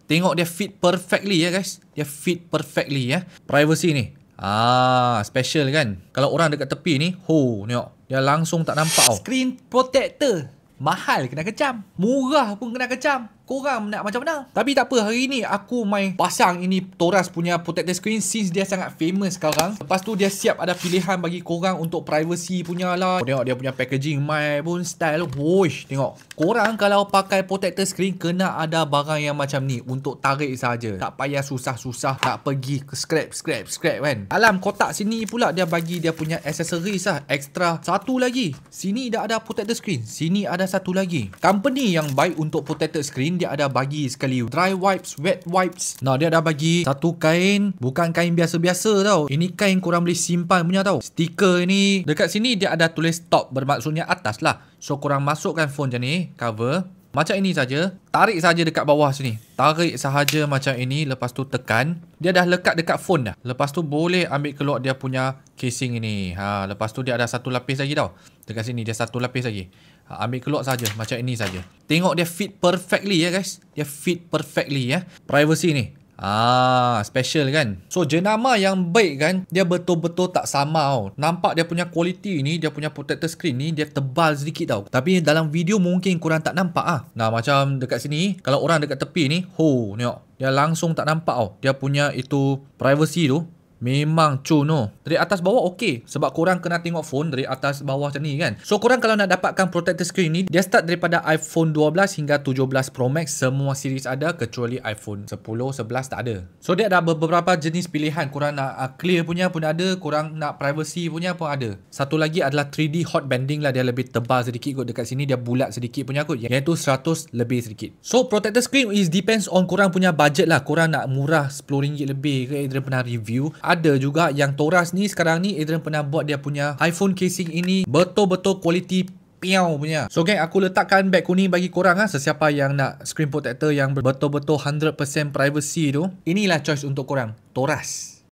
Tengok dia fit perfectly ya guys. Dia fit perfectly ya. Privacy ni. Special kan. Kalau orang dekat tepi ni, tengok. Dia langsung tak nampak tau. Screen protector. Mahal kena kecam. Murah pun kena kecam. Korang nak macam mana? Tapi tak apa, hari ni aku main pasang ini Toras punya protector screen since dia sangat famous sekarang. Lepas tu dia siap ada pilihan bagi korang untuk privacy punya lah. Tengok dia punya packaging, my pun style. Woish, tengok. Korang kalau pakai protector screen kena ada barang yang macam ni untuk tarik saja. Tak payah susah-susah nak pergi ke scrap kan. Dalam kotak sini pula dia bagi dia punya accessories lah. Extra satu lagi. Sini dah ada protector screen. Sini ada satu lagi. Company yang baik untuk protector screen dia ada bagi sekali dry wipes, wet wipes. Nah, dia ada bagi satu kain, bukan kain biasa-biasa tau. Ini kain korang boleh simpan punya tau. Stiker ni dekat sini dia ada tulis top, bermaksudnya atas lah. So korang masukkan phone macam ni, cover macam ini saja. Tarik saja dekat bawah sini. Tarik sahaja macam ini, lepas tu tekan. Dia dah lekat dekat phone dah. Lepas tu boleh ambil keluar dia punya casing ini. Lepas tu dia ada satu lapis lagi tau. Dekat sini dia satu lapis lagi. Ambil keluar saja macam ini saja. Tengok dia fit perfectly ya guys. Dia fit perfectly ya. Privacy ni. Special kan. So jenama yang baik kan, dia betul-betul tak sama tau. Nampak dia punya quality ni, dia punya protector screen ni, dia tebal sedikit tau. Tapi dalam video mungkin korang tak nampak Nah, macam dekat sini, kalau orang dekat tepi ni, tengok. Dia langsung tak nampak tau. Dia punya itu privacy tu memang cuno. Dari atas bawah okey. Sebab korang kena tengok phone dari atas bawah macam ni kan. So korang kalau nak dapatkan protector screen ni, dia start daripada iPhone 12 hingga 17 Pro Max. Semua series ada kecuali iPhone 10, 11 tak ada. So dia ada beberapa jenis pilihan. Korang nak clear punya pun ada. Korang nak privacy punya pun ada. Satu lagi adalah 3D hot bending lah. Dia lebih tebal sedikit kot. Dekat sini dia bulat sedikit punya kot. Iaitu 100 lebih sedikit. So protector screen is depends on korang punya budget lah. Korang nak murah RM10 lebih ke, Adrian pernah review. Ada juga yang Toras ni sekarang ni Adrian pernah buat dia punya iPhone casing ini betul-betul quality piau punya. So gang, aku letakkan beg kuning bagi korang sesiapa yang nak screen protector yang betul-betul 100% privacy tu. Inilah choice untuk korang, Toras.